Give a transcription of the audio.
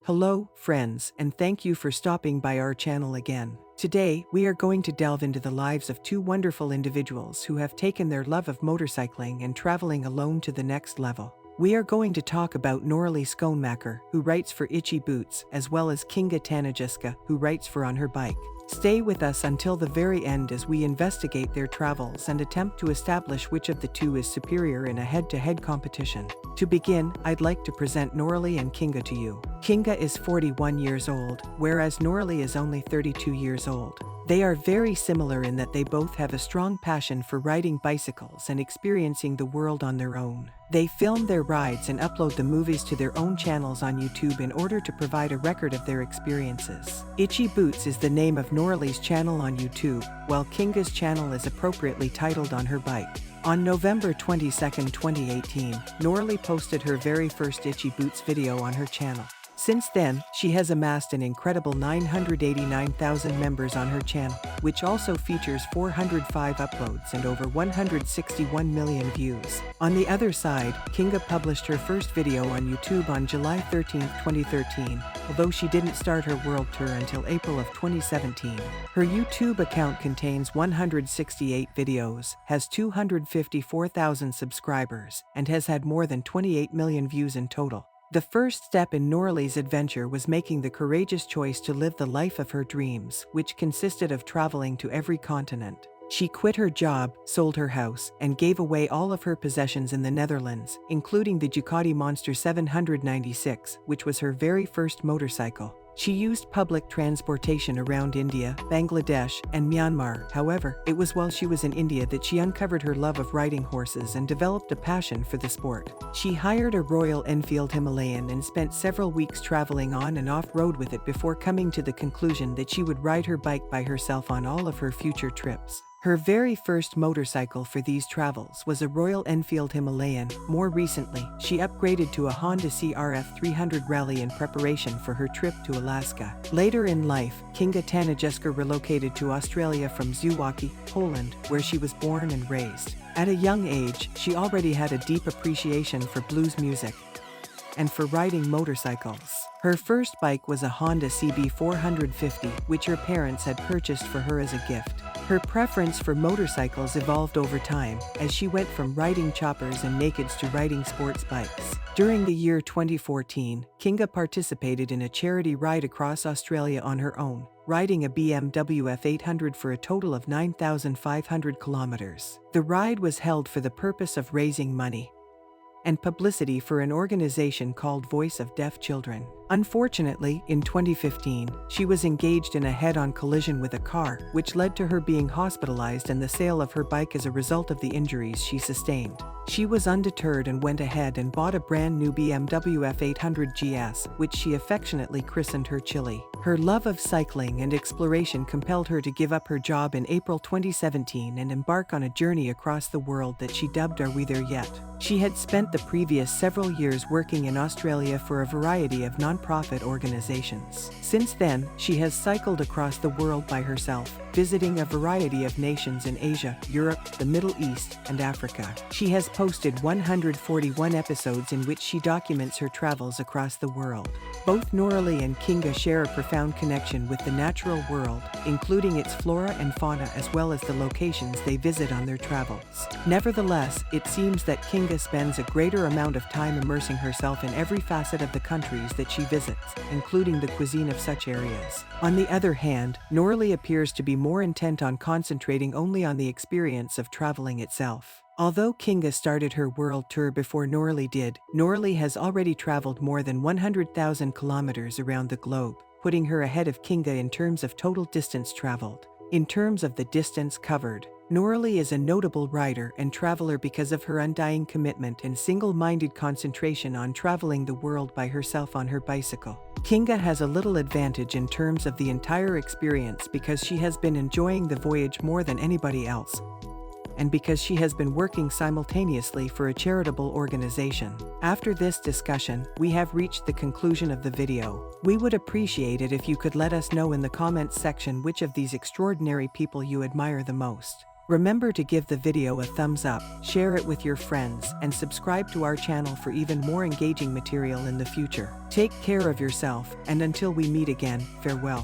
Hello, friends, and thank you for stopping by our channel again. Today, we are going to delve into the lives of two wonderful individuals who have taken their love of motorcycling and traveling alone to the next level. We are going to talk about Norli Schoonmaker, who writes for Itchy Boots, as well as Kinga Tanajiska, who writes for On Her Bike. Stay with us until the very end as we investigate their travels and attempt to establish which of the two is superior in a head-to-head competition. To begin, I'd like to present Norli and Kinga to you. Kinga is 41 years old, whereas Norli is only 32 years old. They are very similar in that they both have a strong passion for riding bicycles and experiencing the world on their own. They film their rides and upload the movies to their own channels on YouTube in order to provide a record of their experiences. Itchy Boots is the name of Norli's channel on YouTube, while Kinga's channel is appropriately titled On Her Bike. On November 22, 2018, Norli posted her very first Itchy Boots video on her channel. Since then, she has amassed an incredible 989,000 members on her channel, which also features 405 uploads and over 161 million views. On the other side, Kinga published her first video on YouTube on July 13, 2013, although she didn't start her world tour until April of 2017. Her YouTube account contains 168 videos, has 254,000 subscribers, and has had more than 28 million views in total. The first step in Norli's adventure was making the courageous choice to live the life of her dreams, which consisted of traveling to every continent. She quit her job, sold her house, and gave away all of her possessions in the Netherlands, including the Ducati Monster 796, which was her very first motorcycle. She used public transportation around India, Bangladesh, and Myanmar. However, it was while she was in India that she uncovered her love of riding horses and developed a passion for the sport. She hired a Royal Enfield Himalayan and spent several weeks traveling on and off-road with it before coming to the conclusion that she would ride her bike by herself on all of her future trips. Her very first motorcycle for these travels was a Royal Enfield Himalayan. More recently, she upgraded to a Honda CRF 300 Rally in preparation for her trip to Alaska. Later in life, Kinga Tanajiska relocated to Australia from Zwolle, Poland, where she was born and raised. At a young age, she already had a deep appreciation for blues music and for riding motorcycles. Her first bike was a Honda CB 450, which her parents had purchased for her as a gift. Her preference for motorcycles evolved over time, as she went from riding choppers and nakeds to riding sports bikes. During the year 2014, Kinga participated in a charity ride across Australia on her own, riding a BMW F800 for a total of 9,500 kilometers. The ride was held for the purpose of raising money and publicity for an organization called Voice of Deaf Children. Unfortunately, in 2015, she was engaged in a head-on collision with a car, which led to her being hospitalized and the sale of her bike as a result of the injuries she sustained. She was undeterred and went ahead and bought a brand new BMW F800 GS, which she affectionately christened her Chili. Her love of cycling and exploration compelled her to give up her job in April 2017 and embark on a journey across the world that she dubbed Are We There Yet? She had spent the previous several years working in Australia for a variety of non-profit organizations. Since then, she has cycled across the world by herself, visiting a variety of nations in Asia, Europe, the Middle East, and Africa. She has posted 141 episodes in which she documents her travels across the world. Both Norli and Kinga share a profound connection with the natural world, including its flora and fauna as well as the locations they visit on their travels. Nevertheless, it seems that Kinga spends a greater amount of time immersing herself in every facet of the countries that she visits, including the cuisine of such areas. On the other hand, Norli appears to be more intent on concentrating only on the experience of traveling itself. Although Kinga started her world tour before Norli did, Norli has already traveled more than 100,000 kilometers around the globe, putting her ahead of Kinga in terms of total distance traveled. In terms of the distance covered, Norli is a notable rider and traveler because of her undying commitment and single-minded concentration on traveling the world by herself on her bicycle. Kinga has a little advantage in terms of the entire experience because she has been enjoying the voyage more than anybody else, and because she has been working simultaneously for a charitable organization. After this discussion, we have reached the conclusion of the video. We would appreciate it if you could let us know in the comments section which of these extraordinary people you admire the most. Remember to give the video a thumbs up, share it with your friends, and subscribe to our channel for even more engaging material in the future. Take care of yourself, and until we meet again, farewell.